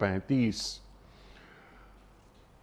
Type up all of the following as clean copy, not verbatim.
35।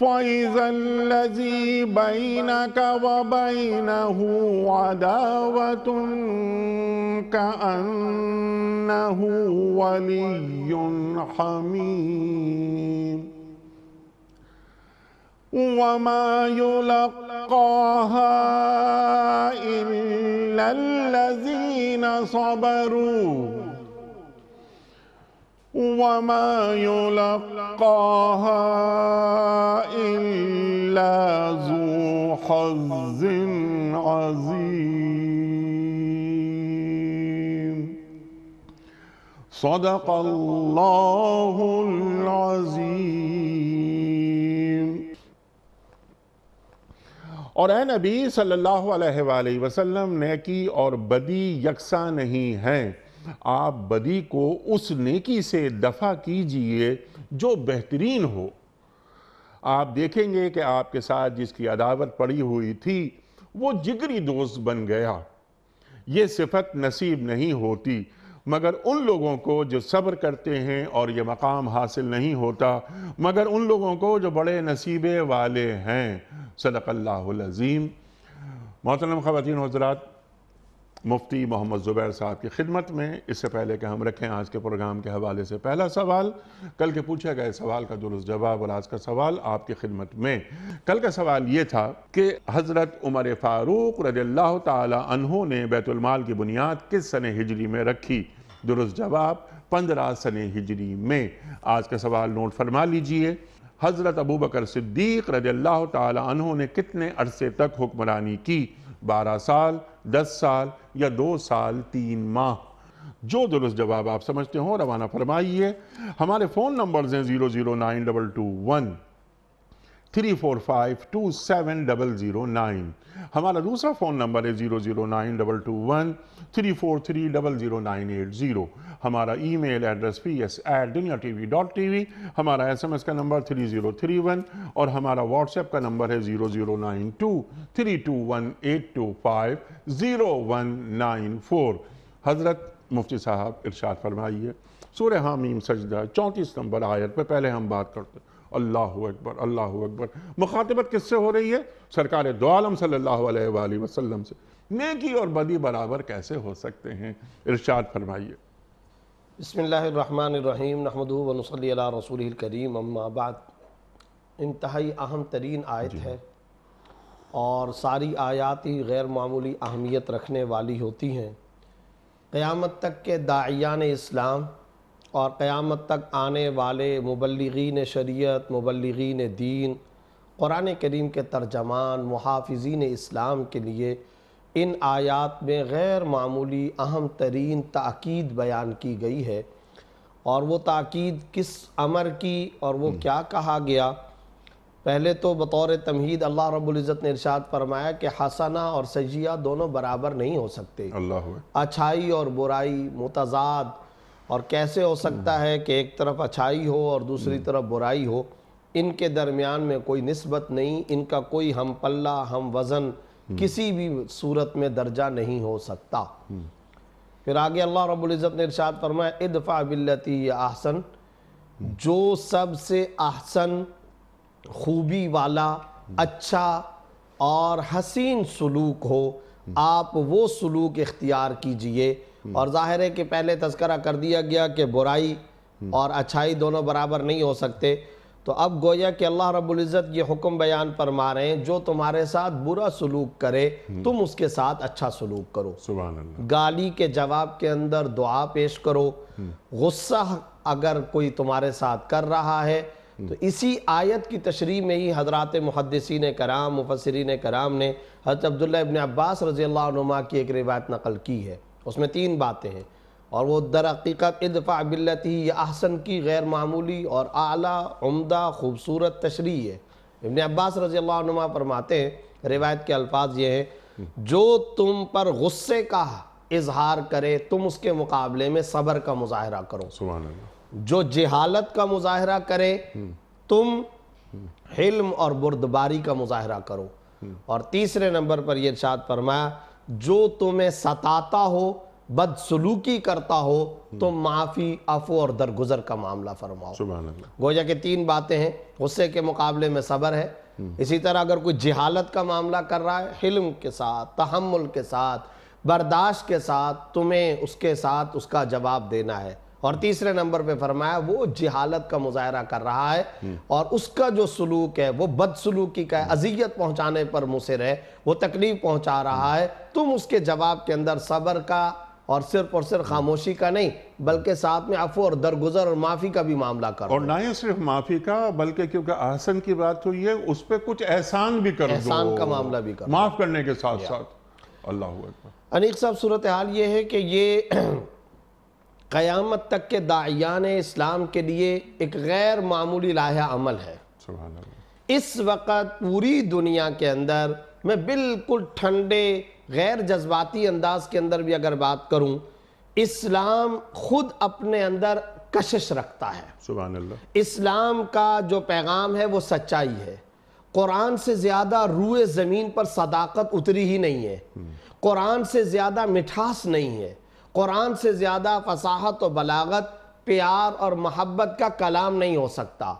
فَإِذَا الَّذِي بَيْنَكَ وَبَيْنَهُ عَدَاوَةٌ كَأَنَّهُ وَلِيٌّ حَمِيمٌ وَمَا يُلَقَّاهَا إِلَّا الَّذِينَ صَبَرُوا وَمَا يُلَقَّاهَا إِلَّا ذُو حَظٍّ عَظِيمٍ صدق اللہ العظیم۔ اور اے نبی صلی اللہ علیہ وآلہ وسلم، نیکی اور بدی یکساں نہیں ہیں، آپ بدی کو اس نیکی سے دفع کیجئے جو بہترین ہو۔ آپ دیکھیں گے کہ آپ کے ساتھ جس کی عداوت پڑی ہوئی تھی وہ جگری دوست بن گیا۔ یہ صفت نصیب نہیں ہوتی مگر ان لوگوں کو جو صبر کرتے ہیں، اور یہ مقام حاصل نہیں ہوتا مگر ان لوگوں کو جو بڑے نصیبے والے ہیں۔ صدق اللہ العظیم۔ محترم خواتین و حضرات، مفتی محمد زبیر صاحب کی خدمت میں، اس سے پہلے کہ ہم رکھیں آج کے پروگرام کے حوالے سے پہلا سوال، کل کے پوچھے گئے سوال کا درست جواب، اور آج کا سوال آپ کی خدمت میں۔ کل کا سوال یہ تھا کہ حضرت عمر فاروق رضی اللہ تعالی عنہ نے بیت المال کی بنیاد کس سنہ ہجری میں رکھی؟ درست جواب 15 سنہ ہجری میں۔ آج کا سوال نوٹ فرما لیجئے۔ حضرت ابوبکر صدیق رضی اللہ تعالی عنہ نے کتنے عرصے تک حکمرانی کی؟ 12 سال، 10 سال یا 2 سال 3 ماہ؟ جو درست جواب آپ سمجھتے ہوں روانہ فرمائیے۔ ہمارے فون نمبرز ہیں 0092221 3452709۔ ہمارا دوسرا فون نمبر ہے 00922 343000980۔ ہمارا ای میل ایڈریس ps@dunyatv.tv۔ ہمارا SMS کا نمبر 3031، اور ہمارا واٹس ایپ کا نمبر ہے 00923218250194۔ حضرت مفتی صاحب ارشاد فرمائیے، سورہ حامیم سجدہ 34 نمبر آیت پہ پہلے ہم بات کرتے ہیں۔ اللہ اکبر، اللہ اکبر۔ مخاطبت کس سے ہو رہی ہے؟ سرکار دو عالم صلی اللہ علیہ وآلہ وسلم سے۔ نیکی اور بدی برابر کیسے ہو سکتے ہیں؟ ارشاد فرمائیے۔ بسم اللہ الرحمن الرحیم، نحمدہ و نصلی علی رسولہ الکریم، اما بعد۔ انتہائی اہم ترین آیت ہے، اور ساری آیات ہی غیر معمولی اہمیت رکھنے والی ہوتی ہیں۔ قیامت تک کے داعیان اسلام اور قیامت تک آنے والے مبلغین شریعت، مبلغین دین، قرآن کریم کے ترجمان، محافظین اسلام کے لیے ان آیات میں غیر معمولی اہم ترین تاکید بیان کی گئی ہے۔ اور وہ تاکید کس امر کی اور وہ کیا کہا گیا؟ پہلے تو بطور تمہید اللہ رب العزت نے ارشاد فرمایا کہ حسنہ اور سیئہ دونوں برابر نہیں ہو سکتے۔ اچھائی اور برائی متضاد، اور کیسے ہو سکتا ہے کہ ایک طرف اچھائی ہو اور دوسری طرف برائی ہو؟ ان کے درمیان میں کوئی نسبت نہیں، ان کا کوئی ہم پلہ ہم وزن کسی بھی صورت میں درجہ نہیں ہو سکتا۔ پھر آگے اللہ رب العزت نے ارشاد فرمایا ادفع باللتی ہی احسن، جو سب سے احسن، خوبی والا، اچھا اور حسین سلوک ہو، آپ وہ سلوک اختیار کیجئے۔ اور ظاہر ہے کہ پہلے تذکرہ کر دیا گیا کہ برائی اور اچھائی دونوں برابر نہیں ہو سکتے، تو اب گویا کہ اللہ رب العزت یہ حکم بیان فرما رہے ہیں جو تمہارے ساتھ برا سلوک کرے تم اس کے ساتھ اچھا سلوک کرو۔ سبحان اللہ۔ گالی کے جواب کے اندر دعا پیش کرو۔ غصہ اگر کوئی تمہارے ساتھ کر رہا ہے تو اسی آیت کی تشریح میں ہی حضرات محدثین کرام، مفسرین کرام نے حضرت عبداللہ ابن عباس رضی اللہ عنہما کی ایک روایت نقل کی ہے۔ اس میں 3 باتیں ہیں، اور وہ در حقیقت ادفع باللتی ہی احسن کی غیر معمولی اور اعلیٰ عمدہ خوبصورت تشریح ہے۔ ابن عباس رضی اللہ عنہما فرماتے ہیں، روایت کے الفاظ یہ ہیں، جو تم پر غصے کا اظہار کرے تم اس کے مقابلے میں صبر کا مظاہرہ کرو۔ سبحان اللہ۔ جو جہالت کا مظاہرہ کرے تم حلم اور بردباری کا مظاہرہ کرو۔ اور تیسرے نمبر پر یہ ارشاد فرمایا، جو تمہیں ستاتا ہو بدسلوکی کرتا ہو تو معافی، عفو اور درگزر کا معاملہ فرماؤ۔ سبحان اللہ۔ گویا کہ 3 باتیں ہیں، غصے کے مقابلے میں صبر ہے، اسی طرح اگر کوئی جہالت کا معاملہ کر رہا ہے، حلم کے ساتھ، تحمل کے ساتھ، برداشت کے ساتھ تمہیں اس کے ساتھ اس کا جواب دینا ہے، اور تیسرے نمبر پہ فرمایا وہ جہالت کا مظاہرہ کر رہا ہے اور اس کا جو سلوک ہے وہ بدسلوکی کا ہے، اذیت پہنچانے پر مصر ہے، وہ تکلیف پہنچا رہا ہے، تم اس کے جواب کے اندر صبر کا اور صرف خاموشی کا نہیں بلکہ ساتھ میں عفو اور درگزر اور معافی کا بھی معاملہ کرو۔ اور نہ ہی صرف معافی کا بلکہ کیونکہ احسن کی بات ہوئی ہے اس پہ کچھ احسان بھی کر دو، احسان کا معاملہ بھی کرو، معاف کرنے کے ساتھ ساتھ۔ اللہ اکبر۔ انیق صاحب صورتحال یہ ہے کہ یہ قیامت تک کے داعیان اسلام کے لیے ایک غیر معمولی لائحہ عمل ہے۔ سبحان اللہ۔ اس وقت پوری دنیا کے اندر میں بالکل ٹھنڈے غیر جذباتی انداز کے اندر بھی اگر بات کروں، اسلام خود اپنے اندر کشش رکھتا ہے۔ سبحان اللہ۔ اسلام کا جو پیغام ہے وہ سچائی ہے۔ قرآن سے زیادہ روئے زمین پر صداقت اتری ہی نہیں ہے، قرآن سے زیادہ مٹھاس نہیں ہے، قرآن سے زیادہ فصاحت و بلاغت، پیار اور محبت کا کلام نہیں ہو سکتا۔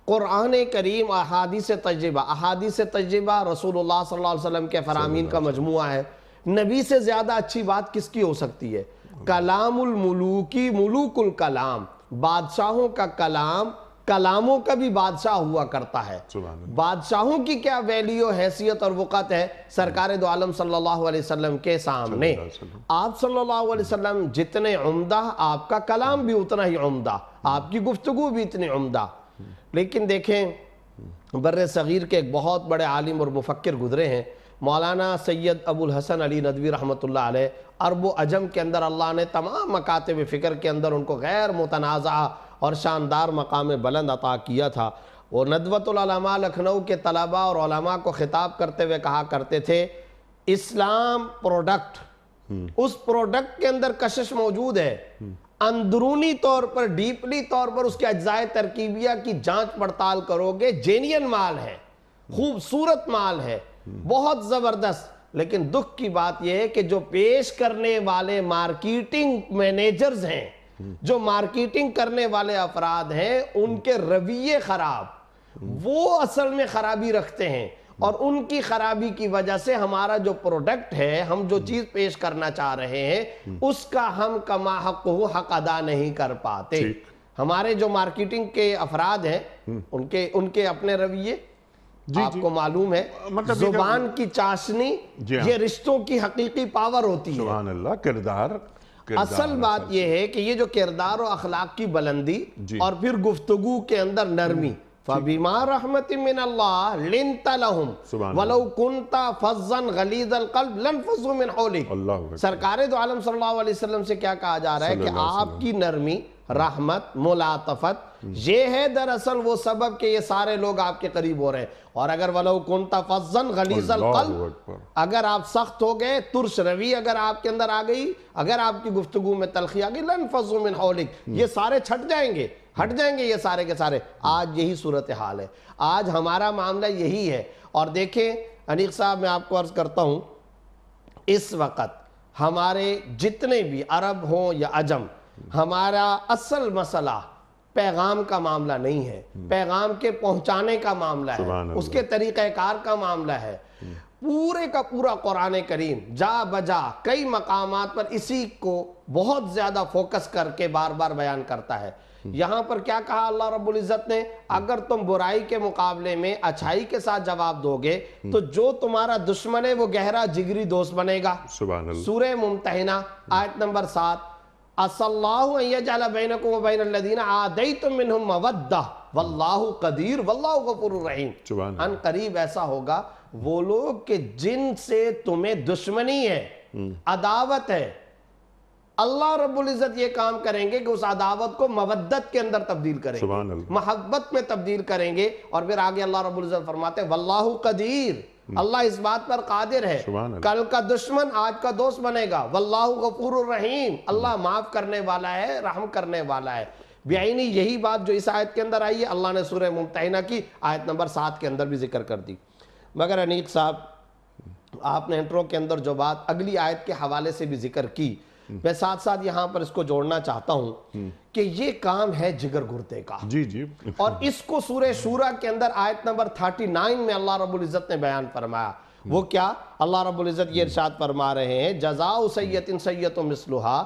قرآن کریم احادیث تجربہ رسول اللہ صلی اللہ علیہ وسلم کے فرامین کا مجموعہ ہے۔ نبی سے زیادہ اچھی بات کس کی ہو سکتی ہے؟ کلام الملوکی ملوک الکلام، بادشاہوں کا کلام، کلاموں کا بھی بادشاہ ہوا کرتا ہے۔ بادشاہوں کی کیا ویلیو، حیثیت اور وقت ہے سرکار دو عالم صلی اللہ علیہ وسلم کے سامنے؟ آپ صلی اللہ علیہ وسلم جتنے عمدہ، آپ کا کلام بھی اتنا ہی عمدہ، آپ کی گفتگو بھی اتنی عمدہ۔ لیکن دیکھیں بر صغیر کے ایک بہت بڑے عالم اور مفکر گزرے ہیں، مولانا سید ابو الحسن علی ندوی رحمۃ اللہ علیہ۔ عرب و عجم کے اندر اللہ نے تمام مکاتب فکر کے اندر ان کو غیر متنازع اور شاندار مقام بلند عطا کیا تھا۔ وہ ندوۃ العلماء لکھنؤ کے طلباء اور علماء کو خطاب کرتے ہوئے کہا کرتے تھے، اسلام پروڈکٹ، اس پروڈکٹ کے اندر کشش موجود ہے، اندرونی طور پر، ڈیپلی طور پر اس کے اجزائے ترکیبیہ کی جانچ پڑتال کرو گے، جینین مال ہے، خوبصورت مال ہے، بہت زبردست۔ لیکن دکھ کی بات یہ ہے کہ جو پیش کرنے والے مارکیٹنگ مینیجرز ہیں، جو مارکیٹنگ کرنے والے افراد ہیں، ان کے رویے خراب، وہ اصل میں خرابی رکھتے ہیں، اور ان کی خرابی کی وجہ سے ہمارا جو پروڈکٹ ہے، ہم جو چیز پیش کرنا چاہ رہے ہیں، اس کا ہم کما حق ہو حق ادا نہیں کر پاتے۔ ہمارے جو مارکیٹنگ کے افراد ہیں، ان کے اپنے رویے آپ کو معلوم ہے، زبان کی چاشنی یہ رشتوں کی حقیقی پاور ہوتی ہے۔ سبحان اللہ۔ کردار اصل بات یہ ہے کہ یہ جو کردار و اخلاق کی بلندی اور پھر گفتگو کے اندر نرمی، فَبِمَا رَحْمَةٍ مِّنَ اللَّهِ لِنْتَ لَهُمْ وَلَوْ كُنْتَ فَظًّا غَلِيظَ الْقَلْبِ لَانفَضُّوا مِنْ حَوْلِكَ۔ سرکار دو عالم صلی اللہ علیہ وسلم سے کیا کہا جا رہا ہے کہ آپ کی نرمی، رحمت، ملاطفت، یہ ہے دراصل وہ سبب کہ یہ سارے لوگ آپ کے قریب ہو رہے ہیں۔ اور اگر وَلَوْ كُنْتَ فَظًّا غَلِيظَ الْقَلْبِ، اگر آپ سخت ہو گئے، ترش روی اگر آپ کے اندر آ گئی، اگر آپ کی گفتگو میں تلخی آ گئی، لَانفَضُّوا مِنْ حَوْلِكَ، یہ سارے چھٹ جائیں گے، ہٹ جائیں گے یہ سارے کے سارے۔ آج یہی صورتحال ہے، آج ہمارا معاملہ یہی ہے۔ اور دیکھیں انیق صاحب، میں آپ کو عرض کرتا ہوں، اس وقت ہمارے جتنے بھی عرب ہوں یا عجم، ہمارا اصل مسئلہ پیغام کا معاملہ نہیں ہے، پیغام کے پہنچانے کا معاملہ ہے، اس کے طریقہ کار کا معاملہ ہے۔ پورے کا پورا قرآن کریم جا بجا کئی مقامات پر اسی کو بہت زیادہ فوکس کر کے بار بار بیان کرتا ہے۔ یہاں پر کیا کہا اللہ رب العزت نے؟ اگر تم برائی کے مقابلے میں اچھائی کے ساتھ جواب دو گے تو جو تمہارا دشمن ہے وہ گہرا جگری دوست بنے گا۔ سورہ ممتحنہ آیت نمبر 7، عَسَى اللَّهُ أَن يَجْعَلَ بَيْنَكُمْ وَبَيْنَ الَّذِينَ عَادَيْتُم مِّنْهُم مَّوَدَّةً وَاللَّهُ قَدِيرٌ وَاللَّهُ غَفُورٌ رَحِيمٌ۔ ان قریب ایسا ہوگا وہ لوگ کہ جن سے تمہیں دشمنی ہے، عداوت ہے، اللہ رب العزت یہ کام کریں گے کہ اس عداوت کو مودت کے اندر تبدیل کریں گے، محبت میں تبدیل کریں گے۔ اور پھر آگے اللہ رب العزت فرماتے ہیں واللہ قدیر، اللہ اس بات پر قادر ہے، کل کا دشمن آج کا دوست بنے گا۔ واللہ غفور الرحیم، اللہ معاف کرنے والا ہے، رحم کرنے والا ہے۔ بعینی یہی بات جو اس آیت کے اندر آئی ہے، اللہ نے سورہ ممتحنہ کی آیت نمبر 7 کے اندر بھی ذکر کر دی۔ مگر انیق صاحب، آپ نے انٹرو کے اندر جو بات اگلی آیت کے حوالے سے بھی ذکر کی میں ساتھ ساتھ یہاں پر اس کو جوڑنا چاہتا ہوں کہ یہ کام ہے جگر گردے کا، جی جی، اور اس کو سورہ شورا کے اندر آیت نمبر 39 میں اللہ رب العزت نے بیان فرمایا۔ وہ کیا؟ اللہ رب العزت یہ ارشاد فرما رہے ہیں جزاء سیئۃ سیئۃ مثلھا،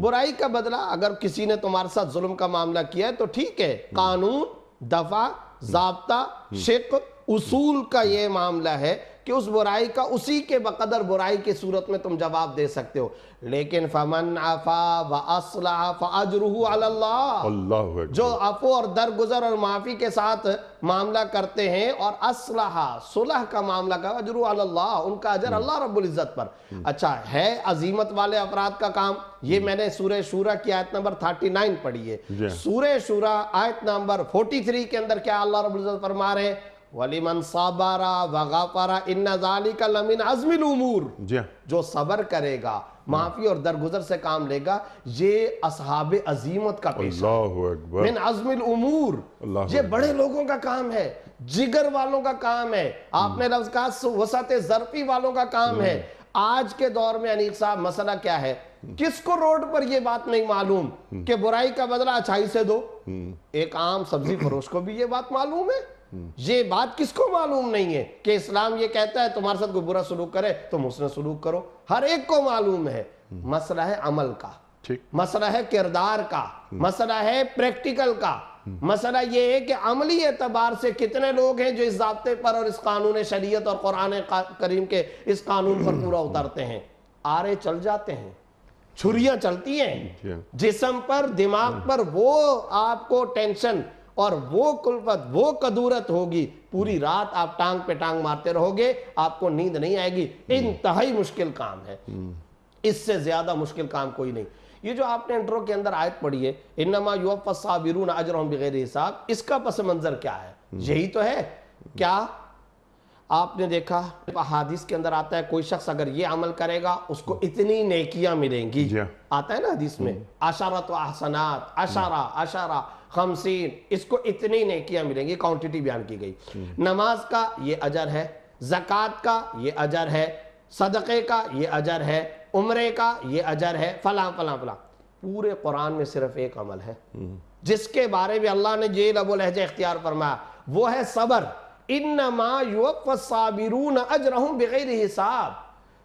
برائی کا بدلہ اگر کسی نے تمہارے ساتھ ظلم کا معاملہ کیا ہے تو ٹھیک ہے، قانون، دفع، ضابطہ، شق، اصول کا یہ معاملہ ہے کہ اس برائی کا اسی کے بقدر برائی کی صورت میں تم جواب دے سکتے ہو، لیکن فمن عفا واصلح فاجرہ علی اللہ، اللہ اکبر، جو عفو اور درگزر اور معافی کے ساتھ معاملہ کرتے ہیں اور اصلح صلح کا معاملہ کا، اجرہ علی اللہ، ان کا اجر اللہ رب العزت پر۔ اچھا ہے عظیمت والے افراد کا کام، یہ میں نے سورہ شورا کی آیت نمبر 39 پڑھی ہے۔ سورہ شورا آیت نمبر 43 کے اندر کیا اللہ رب العزت فرما رہے ہیں؟ وَلِمَنْ صَبَرَ وَغَفَرَ إِنَّ ذَلِكَ لَمِنْ عَزْمِ الْأُمُورِ، جی جو صبر کرے گا، معافی اور درگزر سے کام لے گا، یہ اصحاب عظیمت کا پیشہ، اللہ اکبر، من عزم الامور، اللہ یہ بڑے لوگوں کا کام ہے، جگر والوں کا کام ہے، آپ نے لفظ کہا وسعت ظرفی والوں کا کام ہے۔ آج کے دور میں انیق صاحب مسئلہ کیا ہے؟ کس کو روڈ پر یہ بات نہیں معلوم کہ برائی کا بدلہ اچھائی سے دو؟ ایک عام سبزی فروش کو بھی یہ بات معلوم ہے؟ یہ بات کس کو معلوم نہیں ہے کہ اسلام یہ کہتا ہے تمہارے ساتھ کوئی برا سلوک کرے تم حسن سلوک کرو؟ ہر ایک کو معلوم ہے۔ مسئلہ ہے عمل کا، مسئلہ ہے کردار کا، مسئلہ ہے پریکٹیکل کا، مسئلہ یہ ہے کہ عملی اعتبار سے کتنے لوگ ہیں جو اس ضابطے پر اور اس قانون شریعت اور قرآن کریم کے اس قانون پر پورا اترتے ہیں۔ آرے چل جاتے ہیں، چھریاں چلتی ہیں جسم پر، دماغ پر، وہ آپ کو ٹینشن اور وہ کلفت، وہ قدورت ہوگی، پوری رات آپ ٹانگ پہ ٹانگ مارتے رہو گے، آپ کو نیند نہیں آئے گی۔ انتہائی مشکل کام ہے، اس سے زیادہ مشکل کام کوئی نہیں۔ یہ جو آپ نے انٹرو کے اندر آیت پڑھی ہے انما یوفی الصابرون اجرهم بغیر حساب، اس کا پس منظر کیا ہے؟ یہی تو ہے۔ کیا آپ نے دیکھا حدیث کے اندر آتا ہے کوئی شخص اگر یہ عمل کرے گا اس کو اتنی نیکیاں ملیں گی، آتا ہے نا حدیث میں، عشرۃ احسنات، عشرہ 50، اس کو اتنی نیکیاں ملیں گی، کوانٹٹی بیان کی گئی۔ نماز کا یہ اجر ہے، زکوٰۃ کا یہ اجر ہے، صدقے کا یہ اجر ہے، عمرے کا یہ اجر ہے، فلاں فلاں فلاں۔ پورے قرآن میں صرف ایک عمل ہے جس کے بارے میں اللہ نے یہ لب و لہجہ اختیار فرمایا، وہ ہے صبر۔ انما یوفی الصابرون اجرهم بغیر حساب،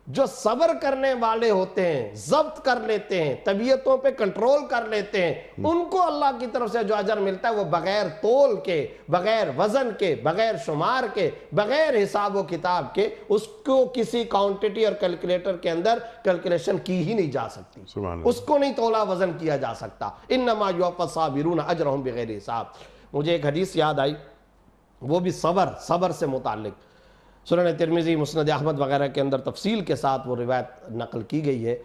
جو صبر کرنے والے ہوتے ہیں، ضبط کر لیتے ہیں، طبیعتوں پہ کنٹرول کر لیتے ہیں، ان کو اللہ کی طرف سے جو اجر ملتا ہے وہ بغیر تول کے، بغیر وزن کے، بغیر شمار کے، بغیر حساب و کتاب کے، اس کو کسی کوانٹٹی اور کیلکولیٹر کے اندر کیلکولیشن کی ہی نہیں جا سکتی، اس کو نہیں تولا وزن کیا جا سکتا۔ انما یوفی الصابرون اجرهم بغیر حساب۔ مجھے ایک حدیث یاد آئی، وہ بھی صبر سے متعلق، سنن ترمذی، مسند احمد وغیرہ کے اندر تفصیل کے ساتھ وہ روایت نقل کی گئی ہے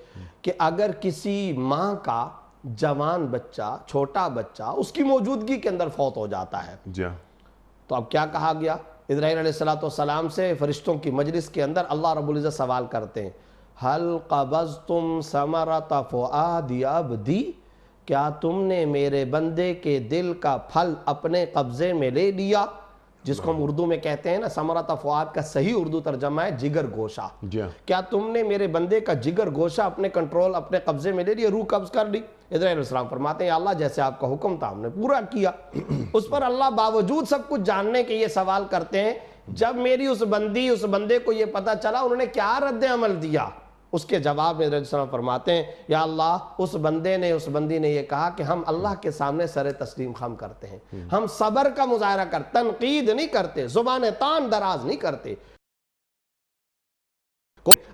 کہ اگر کسی ماں کا جوان بچہ، چھوٹا بچہ اس کی موجودگی کے اندر فوت ہو جاتا ہے تو اب کیا کہا گیا؟ اسرائیل علیہ السلام سے فرشتوں کی مجلس کے اندر اللہ رب العزت سوال کرتے ہیں، ہل قبضتم ثمرۃ فؤاد عبدی، کیا تم نے میرے بندے کے دل کا پھل اپنے قبضے میں لے لیا؟ جس کو ہم اردو میں کہتے ہیں نا، ثمرۃ فؤاد کا صحیح اردو ترجمہ ہے جگر گوشہ۔ کیا تم نے میرے بندے کا جگر گوشہ اپنے کنٹرول، اپنے قبضے میں لے لیا، روح قبض کر لی؟ اسرائیل علیہ السلام فرماتے ہیں یا اللہ جیسے آپ کا حکم تھا ہم نے پورا کیا۔ اس پر اللہ باوجود سب کچھ جاننے کے یہ سوال کرتے ہیں، جب میری اس بندے کو یہ پتا چلا انہوں نے کیا رد عمل دیا؟ اس کے جواب میں حضرت صلی فرماتے ہیں یا اللہ اس بندی نے یہ کہا کہ ہم اللہ کے سامنے سر تسلیم خم کرتے ہیں، ہم صبر کا مظاہرہ کرتے، تنقید نہیں کرتے، زبان تان دراز نہیں کرتے،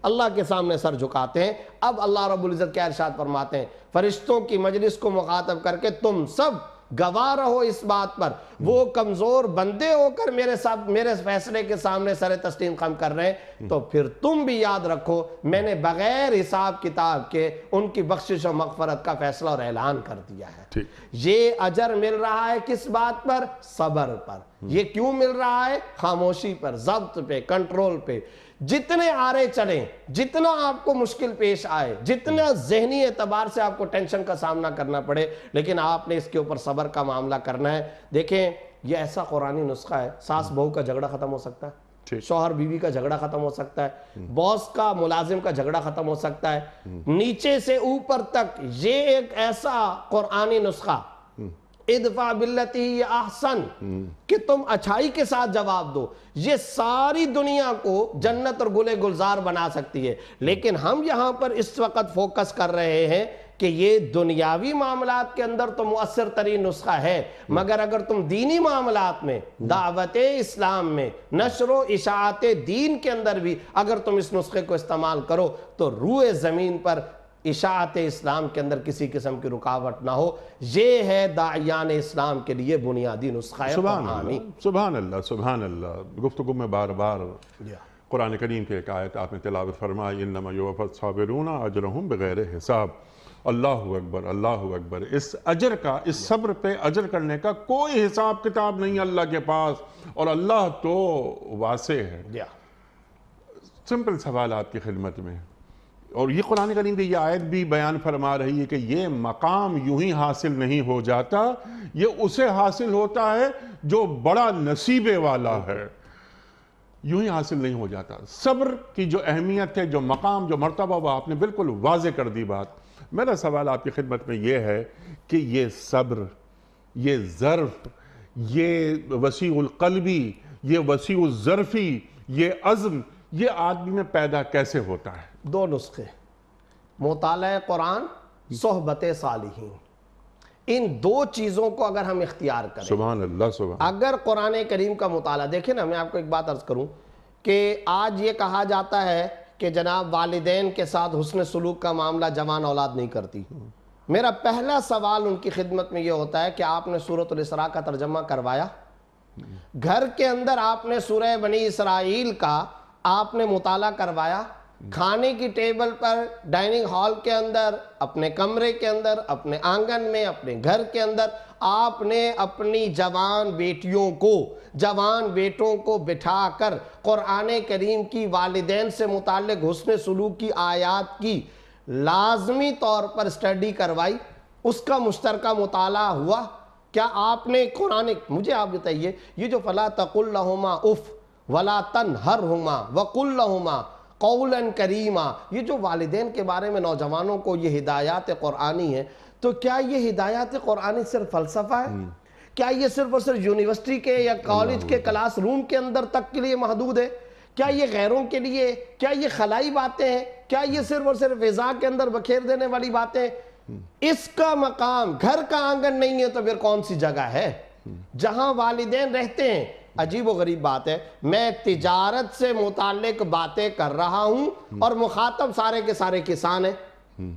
اللہ کے سامنے سر جھکاتے ہیں۔ اب اللہ رب العزت کیا ارشاد فرماتے ہیں؟ فرشتوں کی مجلس کو مخاطب کر کے تم سب گواہ رہو اس بات پر، وہ کمزور بندے ہو کر میرے فیصلے کے سامنے سر تسلیم خم کر رہے ہیں، تو پھر تم بھی یاد رکھو میں نے بغیر حساب کتاب کے ان کی بخشش و مغفرت کا فیصلہ اور اعلان کر دیا ہے۔ یہ اجر مل رہا ہے کس بات پر؟ صبر پر۔ یہ کیوں مل رہا ہے؟ خاموشی پر، ضبط پہ، کنٹرول پہ۔ جتنے آرے چلیں، جتنا آپ کو مشکل پیش آئے، جتنا ذہنی اعتبار سے آپ کو ٹینشن کا سامنا کرنا پڑے، لیکن آپ نے اس کے اوپر صبر کا معاملہ کرنا ہے۔ دیکھیں یہ ایسا قرآنی نسخہ ہے، ساس بہو کا جھگڑا ختم ہو سکتا ہے، شوہر بیوی کا جھگڑا ختم ہو سکتا ہے، باس کا ملازم کا جھگڑا ختم ہو سکتا ہے، نیچے سے اوپر تک یہ ایک ایسا قرآنی نسخہ ادفع باللتی ہی احسن کہ تم اچھائی کے ساتھ جواب دو، یہ ساری دنیا کو جنت اور گلے گلزار بنا سکتی ہے۔ لیکن ہم یہاں پر اس وقت فوکس کر رہے ہیں کہ یہ دنیاوی معاملات کے اندر تو مؤثر ترین نسخہ ہے، مگر اگر تم دینی معاملات میں، دعوت اسلام میں، نشر و اشاعت دین کے اندر بھی اگر تم اس نسخے کو استعمال کرو تو روئے زمین پر اشاعت اسلام کے اندر کسی قسم کی رکاوٹ نہ ہو۔ یہ ہے داعیان اسلام کے لیے بنیادی نسخہ قرآنی۔ سبحان اللہ، سبحان اللہ۔ گفتگو میں بار بار قرآن کریم کی ایک آیت آپ نے تلاوت فرمائی، انما یوفی الصابرون اجرہم بغیر حساب۔ اللہ اکبر، اللہ اکبر۔ اس اجر کا، اس صبر پہ اجر کرنے کا کوئی حساب کتاب نہیں اللہ کے پاس، اور اللہ تو واسع ہے۔ سمپل سوال آپ کی خدمت میں، اور یہ قرآن کریم کی یہ آیت بھی بیان فرما رہی ہے کہ یہ مقام یوں ہی حاصل نہیں ہو جاتا، یہ اسے حاصل ہوتا ہے جو بڑا نصیبے والا ہے، یوں ہی حاصل نہیں ہو جاتا۔ صبر کی جو اہمیت ہے، جو مقام، جو مرتبہ، وہ آپ نے بالکل واضح کر دی بات۔ میرا سوال آپ کی خدمت میں یہ ہے کہ یہ صبر، یہ ظرف، یہ وسیع القلبی، یہ وسیع الظرفی، یہ عزم، یہ آدمی میں پیدا کیسے ہوتا ہے؟ دو نسخے، مطالعہ قرآن، صحبت صالحین، ان دو چیزوں کو اگر ہم اختیار کریں، سبحان اللہ، سبحان۔ اگر قرآن کریم کا مطالعہ دیکھیں نا، میں آپ کو ایک بات عرض کروں کہ آج یہ کہا جاتا ہے کہ جناب والدین کے ساتھ حسن سلوک کا معاملہ جوان اولاد نہیں کرتی۔ میرا پہلا سوال ان کی خدمت میں یہ ہوتا ہے کہ آپ نے سورۃ الاسراء کا ترجمہ کروایا؟ گھر کے اندر آپ نے سورہ بنی اسرائیل کا آپ نے مطالعہ کروایا؟ کھانے کی ٹیبل پر، ڈائننگ ہال کے اندر، اپنے کمرے کے اندر، اپنے آنگن میں، اپنے گھر کے اندر آپ نے اپنی جوان بیٹیوں کو، جوان بیٹوں کو بٹھا کر قرآن کریم کی والدین سے متعلق حسن سلوک کی آیات کی لازمی طور پر اسٹڈی کروائی؟ اس کا مشترکہ مطالعہ ہوا؟ کیا آپ نے قرآن، مجھے آپ بتائیے، یہ جو فَلَا تَقُلْ لَهُمَا اُفْ وَلَا تَنْهَرْهُمَا وَقُلْ لَهُمَا قولاً کریما، یہ جو والدین کے بارے میں نوجوانوں کو یہ ہدایات قرآنی ہیں، تو کیا یہ ہدایات قرآنی صرف فلسفہ ہے؟ کیا یہ صرف اور صرف یونیورسٹی کے یا کالج کے کلاس روم کے اندر تک کے لیے محدود ہے؟ کیا یہ غیروں کے لیے، کیا یہ خلائی باتیں ہیں؟ کیا یہ صرف اور صرف فضا کے اندر بکھیر دینے والی باتیں ہیں؟ اس کا مقام گھر کا آنگن نہیں ہے تو پھر کون سی جگہ ہے جہاں والدین رہتے ہیں؟ عجیب و غریب بات ہے، میں تجارت سے متعلق باتیں کر رہا ہوں اور مخاطب سارے کے سارے کسان ہیں،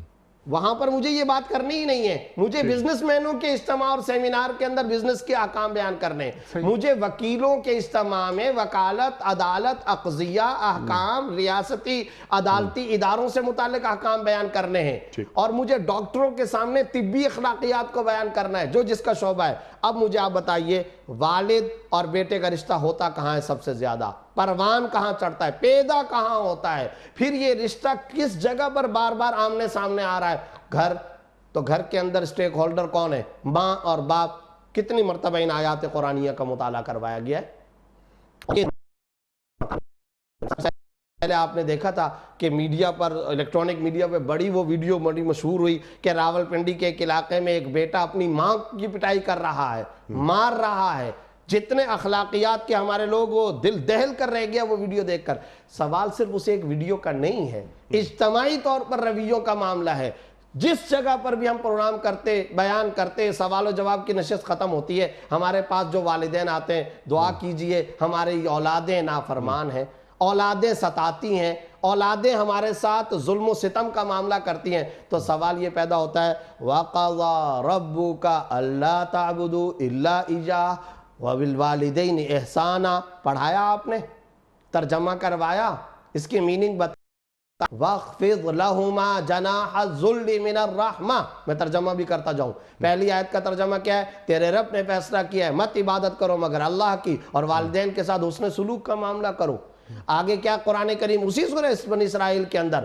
وہاں پر مجھے یہ بات کرنی ہی نہیں ہے۔ مجھے بزنس مینوں کے اجتماع اور سیمینار کے اندر بزنس کے احکام بیان کرنے ہیں، مجھے وکیلوں کے اجتماع میں وکالت، عدالت، اقضیہ، احکام، ریاستی عدالتی اداروں سے متعلق احکام بیان کرنے ہیں، اور مجھے ڈاکٹروں کے سامنے طبی اخلاقیات کو بیان کرنا ہے، جو جس کا شعبہ ہے۔ اب مجھے آپ بتائیے، والد اور بیٹے کا رشتہ ہوتا کہاں ہے سب سے زیادہ؟ پروان کہاں چڑھتا ہے؟ پیدا کہاں ہوتا ہے؟ پھر یہ رشتہ کس جگہ پر بار بار آمنے سامنے آ رہا ہے؟ گھر۔ تو گھر کے اندر سٹیک ہولڈر کون ہے؟ ماں اور باپ۔ کتنی مرتبہ ان آیات قرآنیہ کا مطالعہ کروایا گیا ہے؟ پہلے آپ نے دیکھا تھا کہ میڈیا پر، الیکٹرانک میڈیا پہ بڑی وہ ویڈیو بڑی مشہور ہوئی کہ راول پنڈی کے ایک علاقے میں ایک بیٹا اپنی ماں کی پٹائی کر رہا ہے، مار رہا ہے۔ جتنے اخلاقیات کے ہمارے لوگ وہ دل دہل کر رہ گیا وہ ویڈیو دیکھ کر۔ سوال صرف اسے ایک ویڈیو کا نہیں ہے، اجتماعی طور پر رویوں کا معاملہ ہے۔ جس جگہ پر بھی ہم پروگرام کرتے، بیان کرتے، سوال و جواب کی نشست ختم ہوتی ہے، ہمارے پاس جو والدین آتے ہیں، دعا کیجئے، ہماری اولادیں نافرمان ہیں، اولادیں ستاتی ہیں، اولادیں ہمارے ساتھ ظلم و ستم کا معاملہ کرتی ہیں، تو سوال یہ پیدا ہوتا ہے وَقَضَى رَبُّكَ أَلَّا تَعْبُدُوا إِلَّا إِيَّاهُ وَبِالْوَالِدَيْنِ إِحْسَانًا۔ پڑھایا آپ نے؟ ترجمہ کروایا؟ اس کی میننگ بتا۔ وَاخْفِضْ لَهُمَا جَنَاحَ الذُّلِّ مِنَ الرَّحْمَةِ۔ میں ترجمہ بھی کرتا جاؤں۔ پہلی آیت کا ترجمہ کیا ہے؟ تیرے رب نے فیصلہ کیا ہے مت عبادت کرو مگر اللہ کی، اور والدین کے ساتھ حسن سلوک کا معاملہ کرو۔ آگے کیا قرآن کریم اسی سورہ بنی اسرائیل کے اندر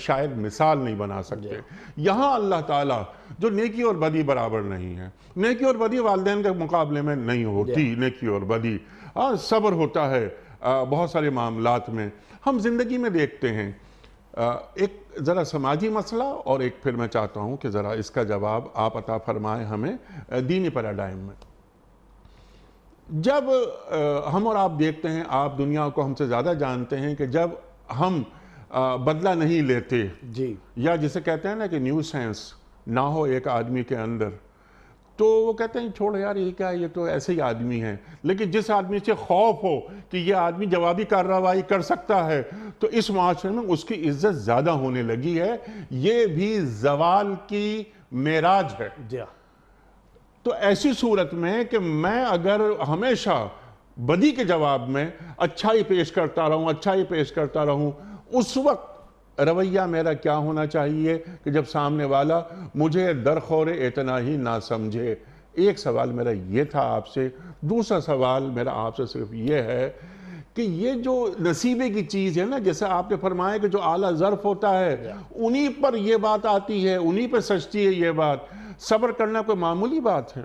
شاید مثال نہیں بنا سکتے۔ یہاں اللہ تعالیٰ جو نیکی اور بدی برابر نہیں ہے، نیکی اور بدی والدین کے مقابلے میں نہیں ہوتی، نیکی اور بدی صبر ہوتا ہے بہت سارے معاملات میں۔ ہم زندگی میں دیکھتے ہیں ایک ذرا سماجی مسئلہ، اور ایک پھر میں چاہتا ہوں کہ ذرا اس کا جواب آپ عطا فرمائیں ہمیں دینی پیراڈائم میں۔ جب ہم اور آپ دیکھتے ہیں، آپ دنیا کو ہم سے زیادہ جانتے ہیں کہ جب ہم بدلہ نہیں لیتے، جی، یا جسے کہتے ہیں نا کہ نیو سینس نہ ہو ایک آدمی کے اندر، تو وہ کہتے ہیں چھوڑ یار یہ کیا، یہ تو ایسے ہی آدمی ہے۔ لیکن جس آدمی سے خوف ہو کہ یہ آدمی جوابی کارروائی کر سکتا ہے، تو اس معاشرے میں اس کی عزت زیادہ ہونے لگی ہے۔ یہ بھی زوال کی معراج ہے۔ جی، تو ایسی صورت میں کہ میں اگر ہمیشہ بدی کے جواب میں اچھائی پیش کرتا رہوں، اچھائی پیش کرتا رہوں، اس وقت رویہ میرا کیا ہونا چاہیے کہ جب سامنے والا مجھے درخور اعتنا ہی نہ سمجھے۔ ایک سوال میرا یہ تھا آپ سے۔ دوسرا سوال میرا آپ سے صرف یہ ہے کہ یہ جو نصیبے کی چیز ہے نا، جیسے آپ نے فرمایا کہ جو اعلیٰ ظرف ہوتا ہے انہی پر یہ بات آتی ہے، انہی پہ سجتی ہے یہ بات۔ صبر کرنا کوئی معمولی بات ہے،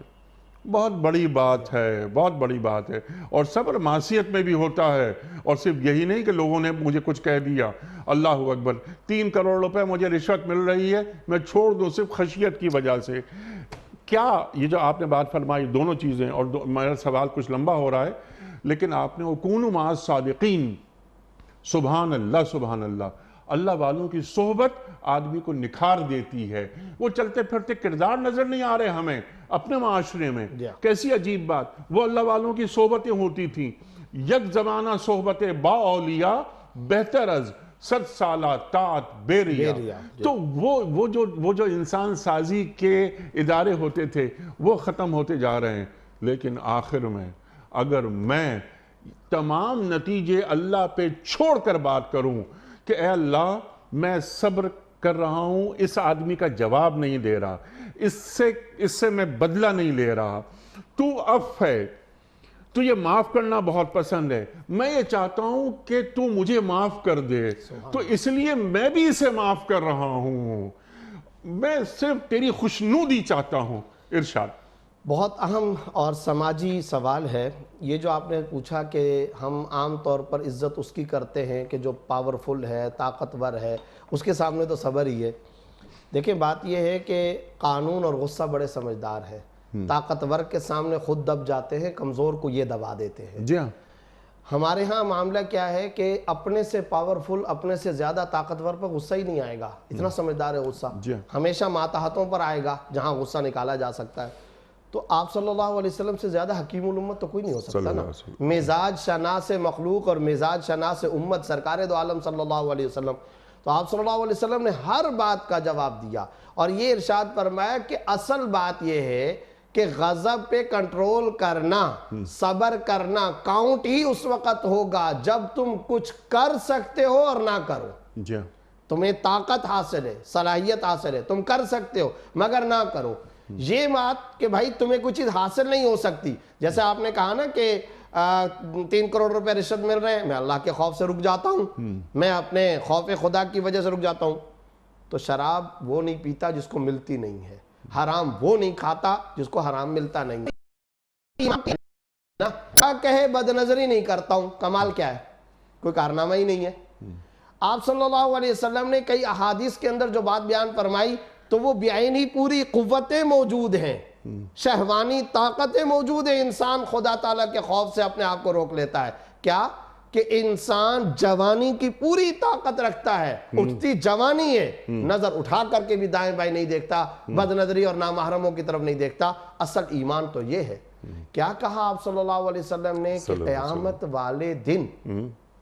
بہت بڑی بات ہے، بہت بڑی بات ہے۔ اور صبر معصیت میں بھی ہوتا ہے، اور صرف یہی نہیں کہ لوگوں نے مجھے کچھ کہہ دیا، اللہ اکبر 3 کروڑ روپے مجھے رشوت مل رہی ہے، میں چھوڑ دوں صرف خشیت کی وجہ سے۔ کیا یہ جو آپ نے بات فرمائی دونوں چیزیں، اور میرا سوال کچھ لمبا ہو رہا ہے، لیکن آپ نے وَكُونُوا مَعَ الصَّادِقِينَ، سبحان اللہ سبحان اللہ، اللہ والوں کی صحبت آدمی کو نکھار دیتی ہے۔ وہ چلتے پھرتے کردار نظر نہیں آ رہے ہمیں اپنے معاشرے میں، کیسی عجیب بات۔ وہ اللہ والوں کی صحبتیں ہوتی تھیں، یک زمانہ صحبت با اولیاء بہتر از 100 سالہ طاعت بے ریا۔ تو وہ جو انسان سازی کے ادارے ہوتے تھے وہ ختم ہوتے جا رہے ہیں۔ لیکن آخر میں اگر میں تمام نتیجے اللہ پہ چھوڑ کر بات کروں کہ اے اللہ میں صبر کر رہا ہوں، اس آدمی کا جواب نہیں دے رہا، اس سے میں بدلہ نہیں لے رہا، تو عفو ہے، تو یہ معاف کرنا بہت پسند ہے، میں یہ چاہتا ہوں کہ تو مجھے معاف کر دے، تو اس لیے میں بھی اسے معاف کر رہا ہوں، میں صرف تیری خوشنودی چاہتا ہوں۔ ارشاد۔ بہت اہم اور سماجی سوال ہے یہ جو آپ نے پوچھا کہ ہم عام طور پر عزت اس کی کرتے ہیں کہ جو پاورفل ہے، طاقتور ہے، اس کے سامنے تو صبر ہی ہے۔ دیکھیں بات یہ ہے کہ قانون اور غصہ بڑے سمجھدار ہے، طاقتور کے سامنے خود دب جاتے ہیں، کمزور کو یہ دبا دیتے ہیں۔ جی ہاں، ہمارے ہاں معاملہ کیا ہے کہ اپنے سے پاورفل، اپنے سے زیادہ طاقتور پر غصہ ہی نہیں آئے گا، اتنا سمجھدار ہے غصہ، ہمیشہ ماتحتوں پر آئے گا جہاں غصہ نکالا جا سکتا ہے۔ تو آپ صلی اللہ علیہ وسلم سے زیادہ حکیم الامت تو کوئی نہیں ہو سکتا نا۔ مزاج شناس مخلوق اور مزاج شناس امت سرکار دو عالم صلی اللہ علیہ وسلم، تو آپ صلی اللہ علیہ وسلم نے ہر بات کا جواب دیا، اور یہ ارشاد فرمایا کہ اصل بات یہ ہے کہ غضب پہ کنٹرول کرنا، صبر کرنا کاؤنٹ ہی اس وقت ہوگا جب تم کچھ کر سکتے ہو اور نہ کرو۔ جی ہاں، تمہیں طاقت حاصل ہے، صلاحیت حاصل ہے، تم کر سکتے ہو مگر نہ کرو۔ یہ بات کہ بھائی تمہیں کچھ چیز حاصل نہیں ہو سکتی، جیسے آپ نے کہا نا کہ 3 کروڑ روپے رشوت مل رہے ہیں، میں اللہ کے خوف سے رک جاتا ہوں، میں اپنے خوف خدا کی وجہ سے رک جاتا ہوں، تو شراب وہ نہیں پیتا جس کو ملتی نہیں ہے، حرام وہ نہیں کھاتا جس کو حرام ملتا نہیں ہے، کیا کہے بد نظری نہیں کرتا ہوں، کمال کیا ہے؟ کوئی کارنامہ ہی نہیں ہے۔ آپ صلی اللہ علیہ وسلم نے کئی احادیث کے اندر جو بات بیان فرمائی تو وہ بعین ہی پوری قوتیں موجود ہیں، شہوانی طاقتیں موجود ہیں، انسان خدا تعالیٰ کے خوف سے اپنے آپ کو روک لیتا ہے۔ کیا کہ انسان جوانی کی پوری طاقت رکھتا ہے، اٹھتی جوانی ہے، نظر اٹھا کر کے بھی دائیں بائیں نہیں دیکھتا، بد نظری اور نامحرموں کی طرف نہیں دیکھتا۔ اصل ایمان تو یہ ہے۔ کیا کہا آپ صلی اللہ علیہ وسلم نے کہ قیامت والے دن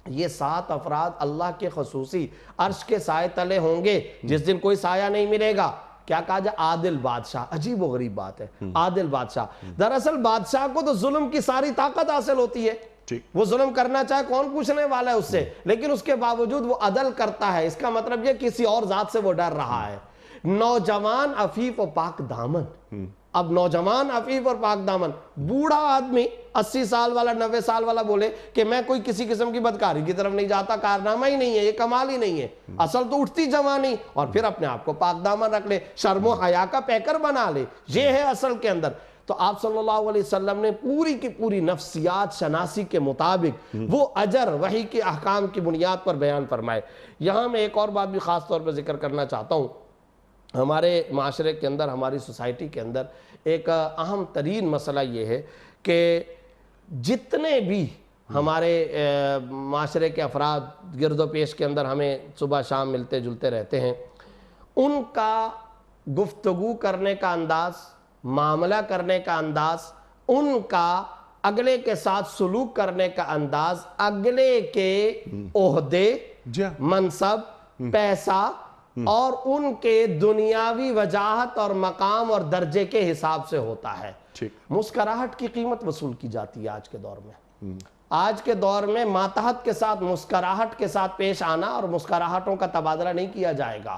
یہ 7 افراد اللہ کے خصوصی عرش کے سائے تلے ہوں گے جس دن کوئی سایہ نہیں ملے گا۔ کیا کہا جائے؟ عادل بادشاہ۔ عجیب و غریب بات ہے، عادل بادشاہ۔ دراصل بادشاہ کو تو ظلم کی ساری طاقت حاصل ہوتی ہے، وہ ظلم کرنا چاہے کون پوچھنے والا ہے اس سے، لیکن اس کے باوجود وہ عدل کرتا ہے۔ اس کا مطلب یہ کسی اور ذات سے وہ ڈر رہا ہے۔ نوجوان عفیف و پاک دامن، اب نوجوان عفیف اور پاک دامن، بوڑھا آدمی 80 سال والا 90 سال والا بولے کہ میں کوئی کسی قسم کی بدکاری کی طرف نہیں جاتا، کارنامہ ہی نہیں ہے، یہ کمال ہی نہیں ہے، اصل تو اٹھتی جوانی، اور پھر اپنے آپ کو پاک دامن رکھ لے، شرم و حیا کا پیکر بنا لے، یہ ہے اصل کے اندر۔ تو آپ صلی اللہ علیہ وسلم نے پوری کی پوری نفسیات شناسی کے مطابق وہ اجر وحی کے احکام کی بنیاد پر بیان فرمائے۔ یہاں میں ایک اور بات بھی خاص طور پر ذکر کرنا چاہتا ہوں۔ ہمارے معاشرے کے اندر، ہماری سوسائٹی کے اندر ایک اہم ترین مسئلہ یہ ہے کہ جتنے بھی ہمارے معاشرے کے افراد گرد و پیش کے اندر ہمیں صبح شام ملتے جلتے رہتے ہیں، ان کا گفتگو کرنے کا انداز، معاملہ کرنے کا انداز، ان کا اگلے کے ساتھ سلوک کرنے کا انداز، اگلے کے عہدے، منصب، پیسہ اور ان کے دنیاوی وجاہت اور مقام اور درجے کے حساب سے ہوتا ہے۔ مسکراہٹ کی قیمت وصول کی جاتی ہے آج کے دور میں۔ آج کے دور میں ماتحت کے ساتھ مسکراہٹ کے ساتھ پیش آنا اور مسکراہٹوں کا تبادلہ نہیں کیا جائے گا۔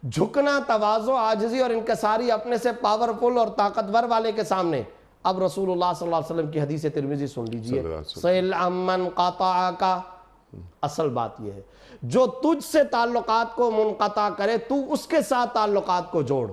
جھکنا، تواضع، عاجزی اور انکساری اپنے سے پاورفل اور طاقتور والے کے سامنے۔ اب رسول اللہ صلی اللہ علیہ وسلم کی حدیث ترمذی سن لیجئے، سئل عمن قطعک، اصل بات یہ ہے جو تجھ سے تعلقات کو منقطع کرے تو اس کے ساتھ تعلقات کو جوڑ۔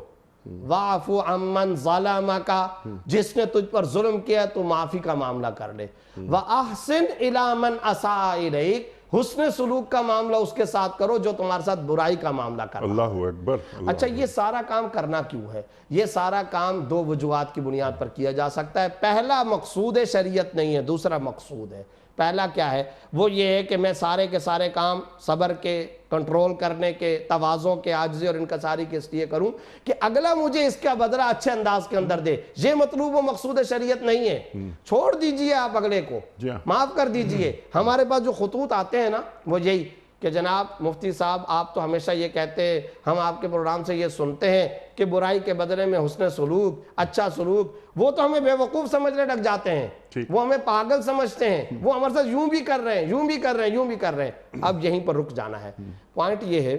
وَاعْفُ عَمَّنْ ظَلَمَكَ، جس نے تجھ پر ظلم کیا تو معافی کا معاملہ کر لے۔ وَأَحْسِنْ إِلَىٰ مَنْ أَسَاءَ إِلَيْكَ، حسن سلوک کا معاملہ اس کے ساتھ کرو جو تمہارے ساتھ برائی کا معاملہ کر رہا ہے۔ اللہ اکبر۔ اچھا، یہ سارا کام کرنا کیوں ہے؟ یہ سارا کام دو وجوہات کی بنیاد پر کیا جا سکتا ہے۔ پہلا مقصود شریعت نہیں ہے، دوسرا مقصود ہے۔ پہلا کیا ہے؟ وہ یہ ہے کہ میں سارے کے سارے کام صبر کے، کنٹرول کرنے کے، تواضع کے، عاجزی اور انکساری کے اس لیے کروں کہ اگلا مجھے اس کا بدلہ اچھے انداز کے اندر دے۔ یہ مطلوب و مقصود شریعت نہیں ہے۔ چھوڑ دیجئے آپ اگلے کو، معاف کر دیجئے۔ ہمارے پاس جو خطوط آتے ہیں نا، وہ یہی کہ جناب مفتی صاحب آپ تو ہمیشہ یہ کہتے ہیں، ہم آپ کے پروگرام سے یہ سنتے ہیں کہ برائی کے بدلے میں حسن سلوک، اچھا سلوک۔ وہ تو ہمیں بے وقوف سمجھنے لگ جاتے ہیں، وہ ہمیں پاگل سمجھتے ہیں، وہ ہمارے ساتھ یوں بھی کر رہے ہیں، یوں بھی کر رہے ہیں، یوں بھی کر رہے ہیں۔ اب یہیں پر رک جانا ہے۔ پوائنٹ یہ ہے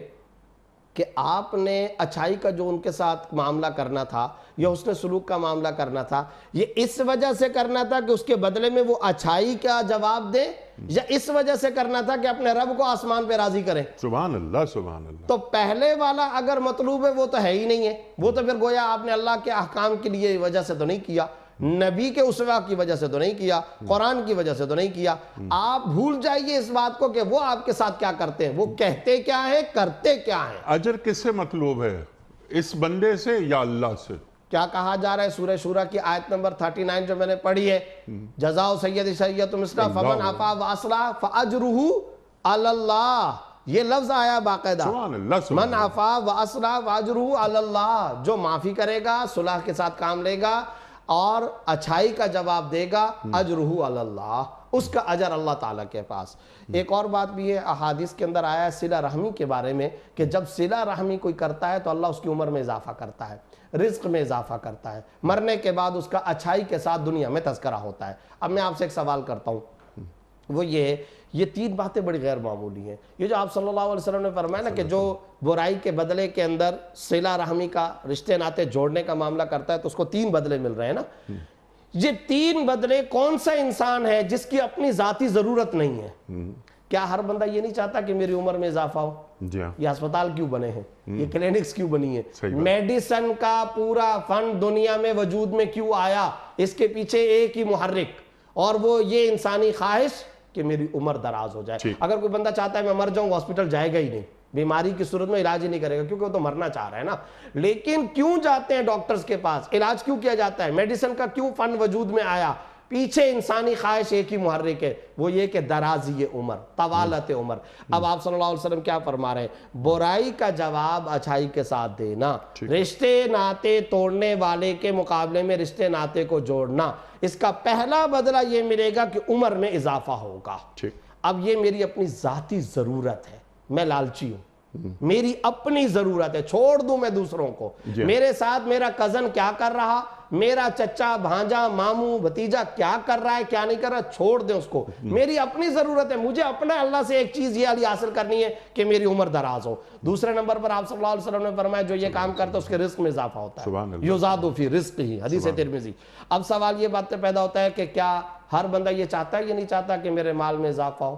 کہ آپ نے اچھائی کا جو ان کے ساتھ معاملہ کرنا تھا یا حسن سلوک کا معاملہ کرنا تھا، یہ اس وجہ سے کرنا تھا کہ اس کے بدلے میں وہ اچھائی کا جواب دیں، یا اس وجہ سے کرنا تھا کہ اپنے رب کو آسمان پہ راضی کریں؟ سبحان اللہ، سبحان اللہ۔ تو پہلے والا اگر مطلوب ہے وہ تو ہے ہی نہیں ہے، وہ تو پھر گویا آپ نے اللہ کے احکام کے لیے وجہ سے تو نہیں کیا، نبی کے اسوہ کی وجہ سے تو نہیں کیا، قرآن کی وجہ سے تو نہیں کیا۔ آپ بھول جائیے اس بات کو کہ وہ آپ کے ساتھ کیا کرتے ہیں، وہ کہتے کیا ہیں، کرتے کیا ہیں۔ اجر کس سے مطلوب ہے؟ اس بندے سے یا اللہ سے؟ کیا کہا جا رہا ہے؟ سورہ شورى کی آیت نمبر 39 جو میں نے پڑھی ہے، جزاء سید سیئۃ مثلہ فمن عفا واصلح فاجرہ علی اللہ، یہ لفظ آیا باقاعدہ، سبحان اللہ، من عفا واصلح فاجرہ علی اللہ، جو معافی کرے گا، صلح کے ساتھ کام لے گا اور اچھائی کا جواب دے گا، اجرہ علی اللہ، اس کا اجر اللہ تعالیٰ کے پاس۔ ایک اور بات بھی ہے، احادیث کے اندر آیا ہے صلہ رحمی کے بارے میں کہ جب صلہ رحمی کوئی کرتا ہے تو اللہ اس کی عمر میں اضافہ کرتا ہے، رزق میں اضافہ کرتا ہے، مرنے کے بعد اس کا اچھائی کے ساتھ دنیا میں تذکرہ ہوتا ہے۔ اب میں آپ سے ایک سوال کرتا ہوں، وہ یہ ہے، یہ تین باتیں بڑی غیر معمولی ہیں۔ یہ جو آپ صلی اللہ علیہ وسلم نے فرمایا نا کہ جو برائی کے بدلے کے اندر صلہ رحمی کا، رشتے ناتے جوڑنے کا معاملہ کرتا ہے تو اس کو تین بدلے مل رہے ہیں نا۔ یہ تین بدلے کون سا انسان ہے جس کی اپنی ذاتی ضرورت نہیں ہے؟ کیا ہر بندہ یہ نہیں چاہتا کہ میری عمر میں اضافہ ہو؟ یہ ہسپتال کیوں بنے ہیں، یہ کلینکس کیوں بنی ہیں، میڈیسن کا پورا فنڈ دنیا میں وجود میں کیوں آیا؟ اس کے پیچھے ایک ہی محرک، اور وہ یہ انسانی خواہش کہ میری عمر دراز ہو جائے۔ اگر کوئی بندہ چاہتا ہے میں مر جاؤں، ہاسپٹل جائے گا ہی نہیں، بیماری کی صورت میں علاج ہی نہیں کرے گا، کیونکہ وہ تو مرنا چاہ رہا ہے نا۔ لیکن کیوں جاتے ہیں ڈاکٹرز کے پاس؟ علاج کیوں کیا جاتا ہے؟ میڈیسن کا کیوں فن وجود میں آیا؟ پیچھے انسانی خواہش ایک ہی محرک ہے، وہ یہ کہ درازی عمر، طوالت عمر۔ اب آپ صلی اللہ علیہ وسلم کیا فرما رہے ہیں؟ برائی کا جواب اچھائی کے ساتھ دینا، رشتے ناتے توڑنے والے کے مقابلے میں رشتے ناتے کو جوڑنا، اس کا پہلا بدلہ یہ ملے گا کہ عمر میں اضافہ ہوگا۔ اب یہ میری اپنی ذاتی ضرورت ہے، میں لالچی ہوں، میری اپنی ضرورت ہے، چھوڑ دوں میں دوسروں کو۔ میرے ساتھ میرا کزن کیا کر رہا، میرا چچا بھانجا ماموں بھتیجا کیا کر رہا ہے کیا نہیں کر رہا چھوڑ دیں اس کو، میری اپنی ضرورت ہے، مجھے اپنا اللہ سے ایک چیز یہ علی حاصل کرنی ہے کہ میری عمر دراز ہو۔ دوسرے نمبر پر آپ صلی اللہ علیہ وسلم نے فرمایا جو یہ کام کرتا ہے اس کے رزق میں اضافہ ہوتا سبحان ہے، اللہ۔ یزاد فی رزق ہی، حدیث ترمذی۔ اب سوال یہ بات پیدا ہوتا ہے کہ کیا ہر بندہ یہ چاہتا ہے یا نہیں چاہتا کہ میرے مال میں اضافہ ہو؟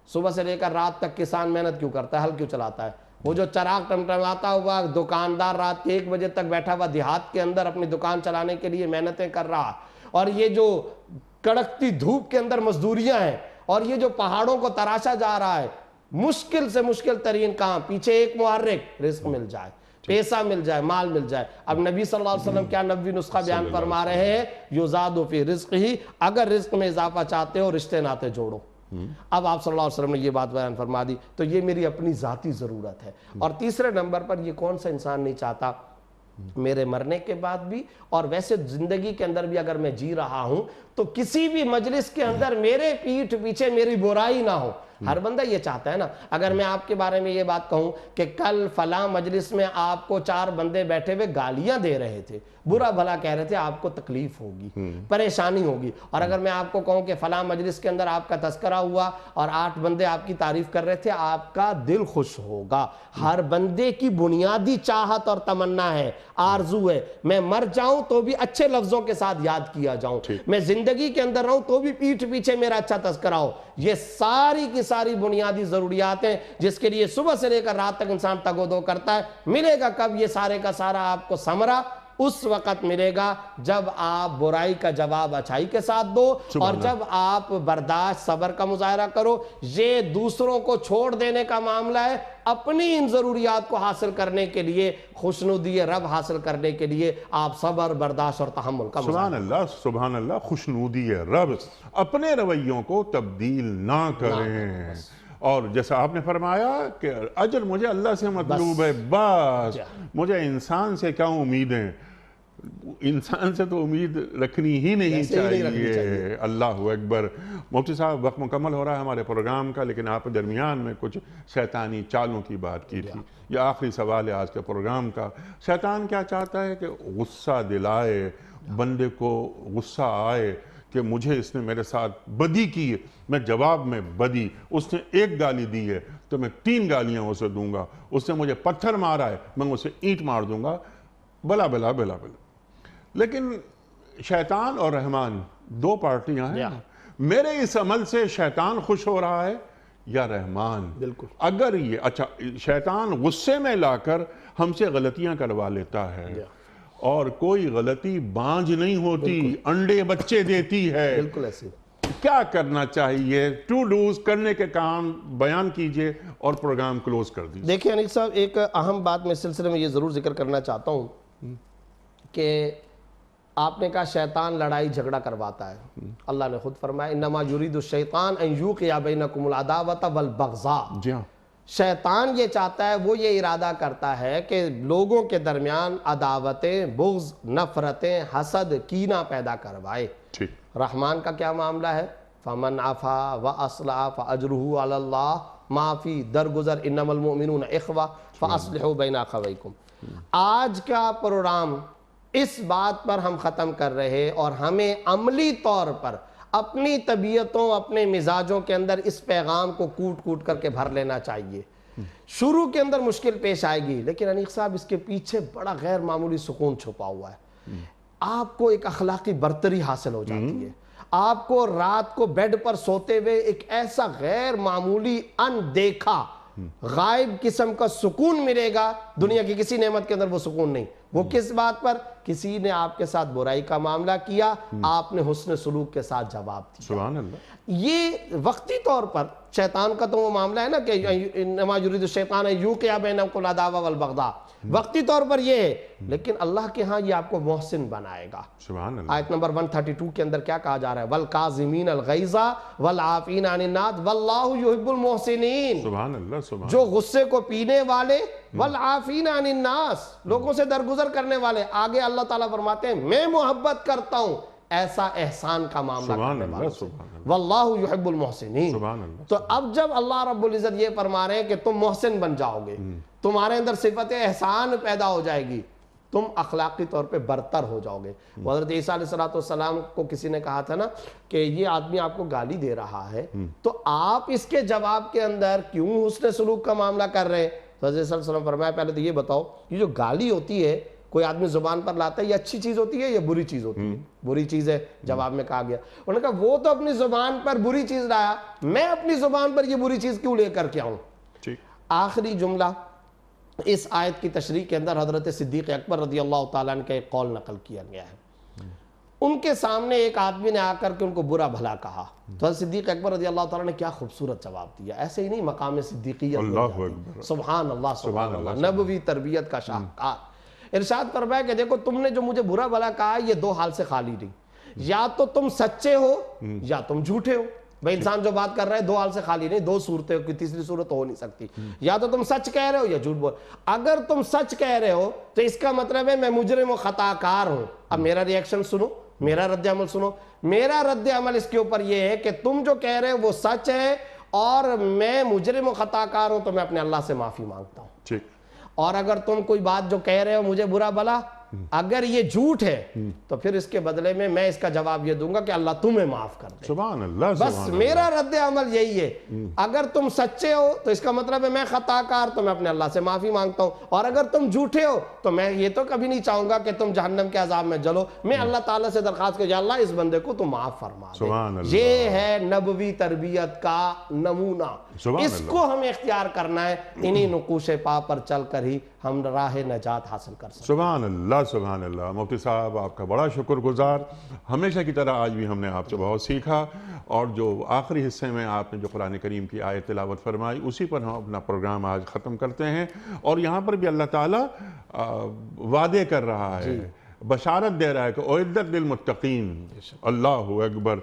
صبح سے لے کر رات تک کسان محنت کیوں کرتا ہے، ہل کیوں چلاتا ہے؟ وہ جو چراغ ٹمٹماتا ہوا دکاندار رات کے 1 بجے تک بیٹھا ہوا دیہات کے اندر اپنی دکان چلانے کے لیے محنتیں کر رہا، اور یہ جو کڑکتی دھوپ کے اندر مزدوریاں ہیں، اور یہ جو پہاڑوں کو تراشا جا رہا ہے، مشکل سے مشکل ترین کام، پیچھے ایک محرک، رزق مل جائے، پیسہ مل جائے، مال مل جائے۔ اب نبی صلی اللہ علیہ وسلم کیا نبوی نسخہ بیان فرما رہے ہیں، یزاد فی رزق ہی، اگر رزق میں اضافہ چاہتے ہو رشتے ناتے جوڑو۔ اب آپ صلی اللہ علیہ وسلم نے یہ بات بیان فرما دی، تو یہ میری اپنی ذاتی ضرورت ہے۔ اور تیسرے نمبر پر یہ کون سا انسان نہیں چاہتا میرے مرنے کے بعد بھی، اور ویسے زندگی کے اندر بھی اگر میں جی رہا ہوں تو کسی بھی مجلس کے اندر میرے پیٹھ پیچھے میری برائی نہ ہو۔ ہر بندہ یہ چاہتا ہے نا۔ اگر میں آپ کے بارے میں یہ بات کہوں کہ کل فلاں مجلس میں آپ کو 4 بندے بیٹھے ہوئے گالیاں دے رہے تھے، برا بھلا کہہ رہے تھے، آپ کو تکلیف ہوگی، پریشانی ہوگی۔ اور اگر میں آپ کو کہوں کہ فلاں مجلس کے اندر آپ کا تذکرہ ہوا اور 8 بندے آپ کی تعریف کر رہے تھے، آپ کا دل خوش ہوگا۔ ہر بندے کی بنیادی چاہت اور تمنا ہے، آرزو ہے، میں مر جاؤں تو بھی اچھے لفظوں کے ساتھ یاد کیا جاؤں، میں زندگی کے اندر رہوں تو بھی پیٹھ پیچھے میرا اچھا تذکرہ ہو۔ یہ ساری کی ساری بنیادی ضروریات ہیں جس کے لیے صبح سے لے کر رات تک انسان تگ و دو کرتا ہے۔ ملے گا کب یہ سارے کا سارا آپ کو ثمرہ؟ اس وقت ملے گا جب آپ برائی کا جواب اچھائی کے ساتھ دو، اور جب آپ برداشت صبر کا مظاہرہ کرو۔ یہ دوسروں کو چھوڑ دینے کا معاملہ ہے، اپنی ان ضروریات کو حاصل کرنے کے لیے، خوشنودی رب حاصل کرنے کے لیے آپ صبر برداشت اور تحمل کا مظاہرہ۔ سبحان اللہ، سبحان اللہ، خوشنودی رب، اپنے رویوں کو تبدیل نہ کریں۔ اور جیسا آپ نے فرمایا کہ اجر مجھے اللہ سے مطلوب ہے، بس مجھے انسان سے کیا امیدیں؟ انسان سے تو امید رکھنی ہی نہیں چاہیے۔ اللہ اکبر۔ مفتی صاحب، وقت مکمل ہو رہا ہے ہمارے پروگرام کا، لیکن آپ درمیان میں کچھ شیطانی چالوں کی بات کی تھی۔ یہ آخری سوال ہے آج کے پروگرام کا۔ شیطان کیا چاہتا ہے کہ غصہ دلائے بندے کو، غصہ آئے کہ مجھے اس نے میرے ساتھ بدی کی ہے، میں جواب میں بدی، اس نے 1 گالی دی ہے تو میں 3 گالیاں اسے دوں گا، اس نے مجھے پتھر مارا ہے میں اسے اینٹ مار دوں گا، بلا بلا بلا بلا۔ لیکن شیطان اور رحمان 2 پارٹیاں ہیں۔ میرے اس عمل سے شیطان خوش ہو رہا ہے یا رحمان؟ بالکل۔ اگر یہ اچھا، شیطان غصے میں لا کر ہم سے غلطیاں کروا لیتا ہے، اور کوئی غلطی بانجھ نہیں ہوتی، انڈے بچے دیتی ہے۔ بالکل ایسے کیا کرنا چاہیے؟ ٹو ڈوز کرنے کے کام بیان کیجئے اور پروگرام کلوز کر دیجئے۔ دیکھیں انیس صاحب، ایک اہم بات میں اس سلسلے میں یہ ضرور ذکر کرنا چاہتا ہوں کہ آپ نے کہا شیطان لڑائی جھگڑا کرواتا ہے۔ اللہ نے خود فرمایا انما یرید الشیطان ان یوقع بینکم العداوۃ والبغضاء۔ جی ہاں، شیطان یہ چاہتا ہے، وہ یہ ارادہ کرتا ہے کہ لوگوں کے درمیان عداوتیں، بغض، نفرتیں، حسد، کینہ پیدا کروائے۔ ٹھیک۔ رحمان کا کیا معاملہ ہے؟ فمن عفا واصلح فاجرہ علی اللہ، معافی، درگزر، انما المؤمنون اخوہ فاصلحوا بین اخویکم۔ آج کا پروگرام اس بات پر ہم ختم کر رہے، اور ہمیں عملی طور پر اپنی طبیعتوں، اپنے مزاجوں کے اندر اس پیغام کو کوٹ کوٹ کر کے بھر لینا چاہیے۔ شروع کے اندر مشکل پیش آئے گی، لیکن انیق صاحب اس کے پیچھے بڑا غیر معمولی سکون چھپا ہوا ہے۔ آپ کو ایک اخلاقی برتری حاصل ہو جاتی ہے، آپ کو رات کو بیڈ پر سوتے ہوئے ایک ایسا غیر معمولی اندیکھا غائب قسم کا سکون ملے گا، دنیا کی کسی نعمت کے اندر وہ سکون نہیں۔ وہ کس بات پر؟ کسی نے آپ کے ساتھ برائی کا معاملہ کیا، آپ نے حسن سلوک کے ساتھ جواب دیا۔ سبحان اللہ۔ یہ وقتی طور پر شیطان کا تو وہ معاملہ ہے نا کہ انما یرید الشیطان ان یوقع بینکم العداوۃ والبغضاء، وقتی طور پر یہ ہے، لیکن اللہ کے ہاں یہ آپ کو محسن بنائے گا۔ سبحان اللہ۔ آیت نمبر 132 کے اندر کیا کہا جا رہا ہے؟ وَالْقَاظِمِينَ الْغَيْظَ وَالْعَافِينَ عَنِ النَّاسِ وَاللَّهُ يُحِبُّ الْمُحْسِنِينَ۔ سبحان اللہ، سبحان جو غصے کو پینے والے، وَالْعَافِينَ عَنِ النَّاسِ، لوگوں سے درگزر کرنے والے۔ آگے اللہ تعالیٰ فرماتے ہیں میں محبت کرتا ہوں ایسا احسان کا معاملہ کرنے والوں سے، واللہ یحب المحسنین۔ سبحان اللہ۔ تو اب جب اللہ رب العزت یہ فرما رہے ہیں کہ تم محسن بن جاؤ گے، تمہارے اندر صفت احسان پیدا ہو جائے گی، تم اخلاقی طور پہ برتر ہو جاؤ گے۔ حضرت عیسیٰ علیہ السلام کو کسی نے کہا تھا نا کہ یہ آدمی آپ کو گالی دے رہا ہے تو آپ اس کے جواب کے اندر کیوں حسن سلوک کا معاملہ کر رہے ہیں؟ حضرت صلی اللہ علیہ وسلم فرمایا پہلے تو یہ بتاؤ یہ جو گالی ہوتی ہے کوئی آدمی زبان پر لاتا ہے یہ اچھی چیز ہوتی ہے یا بری چیز ہوتی ہے؟ بری چیز ہے، جواب میں کہا گیا۔ انہوں نے کہا وہ تو اپنی زبان پر بری چیز لایا، میں اپنی زبان پر یہ بری چیز کیوں لے کر کے آؤں؟ آخری جملہ اس آیت کی تشریح کے اندر حضرت صدیق اکبر رضی اللہ تعالیٰ عنہ کا ایک قول نقل کیا گیا ہے۔ ان کے سامنے ایک آدمی نے آ کر کے ان کو برا بھلا کہا تو حضرت صدیق اکبر رضی اللہ تعالیٰ نے کیا خوبصورت جواب دیا، ایسے ہی نہیں مقام صدیقیت مل جاتی۔ سبحان اللہ سبحان اللہ، نبوی تربیت کا شاہکار۔ ارشاد فرمایا کہ دیکھو تم نے جو مجھے برا بھلا کہا یہ دو حال سے خالی نہیں، یا تو تم سچے ہو یا تم جھوٹے ہو۔ بھائی انسان جو بات کر رہا ہے دو حال سے خالی نہیں، دو صورتیں، کوئی تیسری صورت ہو نہیں سکتی، یا تو تم سچ کہہ رہے ہو یا جھوٹ بول۔ اگر تم سچ کہہ رہے ہو تو اس کا مطلب ہے میں مجرم و خطا کار ہوں۔ اب میرا ری ایکشن سنو، میرا رد عمل سنو۔ میرا رد عمل اس کے اوپر یہ ہے کہ تم جو کہہ رہے ہو وہ سچ ہے اور میں مجرم و خطا کار ہوں تو میں اپنے اللہ سے معافی مانگتا ہوں۔ اور اگر تم کوئی بات جو کہہ رہے ہو مجھے برا بھلا اگر یہ جھوٹ ہے تو پھر اس کے بدلے میں اس کا جواب یہ دوں گا کہ اللہ تمہیں معاف کر دے۔ سبحان اللہ، بس میرا رد عمل یہی ہے۔ اگر تم سچے ہو تو اس کا مطلب ہے میں خطا کار تو میں اپنے اللہ سے معافی مانگتا ہوں، اور اگر تم جھوٹے ہو تو میں یہ تو کبھی نہیں چاہوں گا کہ تم جہنم کے عذاب میں جلو۔ میں اللہ تعالیٰ سے درخواست کہ یا اللہ اس بندے کو تو معاف فرما دے۔ یہ ہے نبوی تربیت کا نمونہ، اس کو ہمیں اختیار کرنا ہے۔ انہی نقوش پا پر چل کر ہی ہم راہ نجات حاصل کر سکتے۔ سبحان اللہ سبحان اللہ۔ مفتی صاحب آپ کا بڑا شکر گزار، ہمیشہ کی طرح آج بھی ہم نے آپ سے بہت سیکھا، اور جو آخری حصے میں آپ نے جو قرآن کریم کی آیت تلاوت فرمائی اسی پر ہم اپنا پروگرام آج ختم کرتے ہیں۔ اور یہاں پر بھی اللہ تعالیٰ وعدے کر رہا ہے، بشارت دے رہا ہے کہ اعدت للمتقین، اللہ اکبر،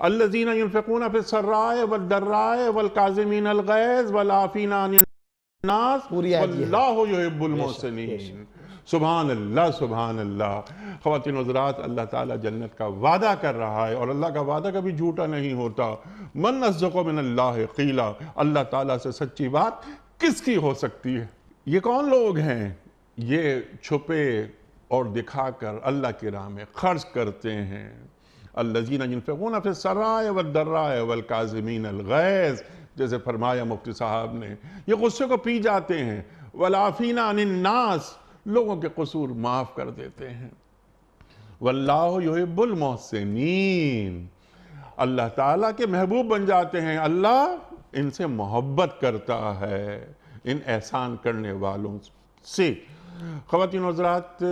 الذین ينفقون فی السراء والضراء والکاظمین الغیظ والعافین عن الناس واللہ یحب المحسنین۔ سبحان اللہ سبحان اللہ۔ خواتین حضرات، اللہ تعالیٰ جنت کا وعدہ کر رہا ہے، اور اللہ کا وعدہ کبھی جھوٹا نہیں ہوتا۔ من اصدق من اللہ قیلا، اللہ تعالیٰ سے سچی بات کس کی ہو سکتی ہے؟ یہ کون لوگ ہیں؟ یہ چھپے اور دکھا کر اللہ کی راہ میں خرچ کرتے ہیں۔ الذین ينفقون فی السراء والضراء والکاظمین الغیظ، جیسے فرمایا مفتی صاحب نے، یہ غصے کو پی جاتے ہیں۔ والعافین عن الناس، لوگوں کے قصور معاف کر دیتے ہیں۔ واللہ یحب المحسنین، اللہ تعالیٰ کے محبوب بن جاتے ہیں، اللہ ان سے محبت کرتا ہے، ان احسان کرنے والوں سے۔ خواتین و حضرات،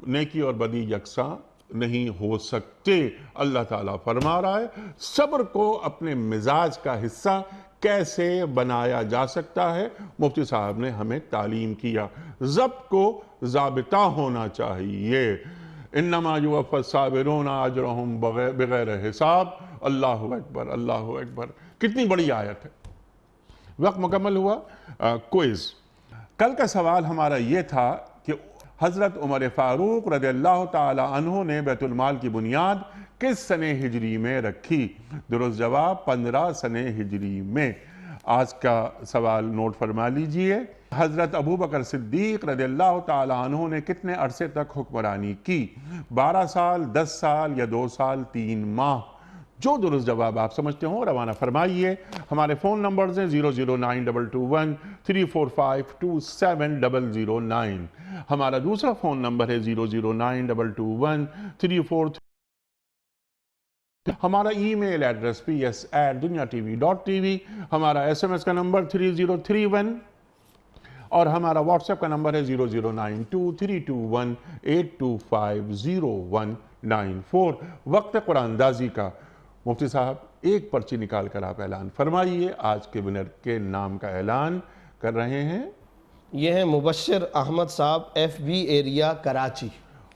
نیکی اور بدی یکساں نہیں ہو سکتے۔ اللہ تعالیٰ فرما رہا ہے صبر کو اپنے مزاج کا حصہ کیسے بنایا جا سکتا ہے، مفتی صاحب نے ہمیں تعلیم کیا۔ ضبط کو ضابطہ ہونا چاہیے۔ انما یوفی الصابرون اجرہم بغیر حساب۔ اللہ اکبر اللہ اکبر، کتنی بڑی آیت ہے۔ وقت مکمل ہوا۔ کوئز، کل کا سوال ہمارا یہ تھا کہ حضرت عمر فاروق رضی اللہ تعالی عنہ نے بیت المال کی بنیاد کس سنہ ہجری میں رکھی؟ درست جواب 15 سنہ ہجری میں۔ آج کا سوال نوٹ فرما لیجئے۔ حضرت ابوبکر صدیق رضی اللہ تعالی عنہ نے کتنے عرصے تک حکمرانی کی؟ 12 سال، 10 سال یا 2 سال 3 ماہ؟ جو درست جواب آپ سمجھتے ہوں روانہ فرمائیے۔ ہمارے فون نمبرز ہیں 00922 345 27009۔ ہمارا دوسرا فون نمبر ہے 00922 343۔ ہمارا ای میل ایڈریس ps@dunyatv.tv۔ ہمارا SMS کا نمبر 3031، اور ہمارا واٹس ایپ کا نمبر ہے 0092321 8250194۔ وقت قرآن اندازی کا۔ مفتی صاحب ایک پرچی نکال کر آپ اعلان فرمائیے، آج کے ونر کے نام کا اعلان کر رہے ہیں۔ یہ ہیں مبشر احمد صاحب، FB ایریا کراچی۔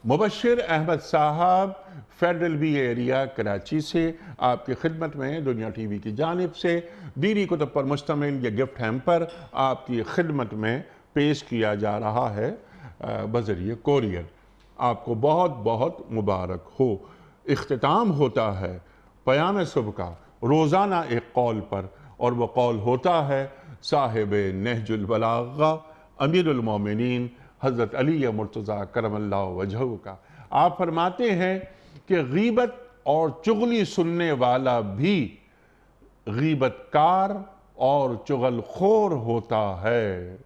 مبشر احمد صاحب فیڈرل بی ایریا کراچی سے آپ کی خدمت میں دنیا ٹی وی کی جانب سے دینی کتب پر مشتمل یہ گفٹ ہیمپر آپ کی خدمت میں پیش کیا جا رہا ہے بذریعہ کوریئر۔ آپ کو بہت بہت مبارک ہو۔ اختتام ہوتا ہے پیام صبح کا روزانہ ایک قول پر، اور وہ قول ہوتا ہے صاحب نہج البلاغہ امیر المومنین حضرت علی مرتضیٰ کرم اللہ وجہہ کا۔ آپ فرماتے ہیں کہ غیبت اور چغلی سننے والا بھی غیبت کار اور چغل خور ہوتا ہے۔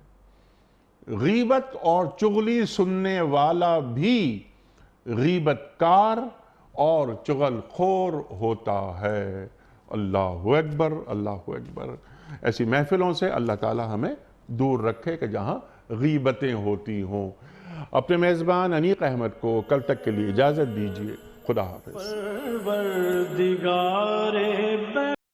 غیبت اور چغلی سننے والا بھی غیبت کار اور چغل خور ہوتا ہے۔ اللہ اکبر، اللہ اکبر۔ ایسی محفلوں سے اللہ تعالی ہمیں دور رکھے کہ جہاں غیبتیں ہوتی ہوں۔ اپنے میزبان انیق احمد کو کل تک کے لیے اجازت دیجیے۔ خدا حافظ۔ پروردگار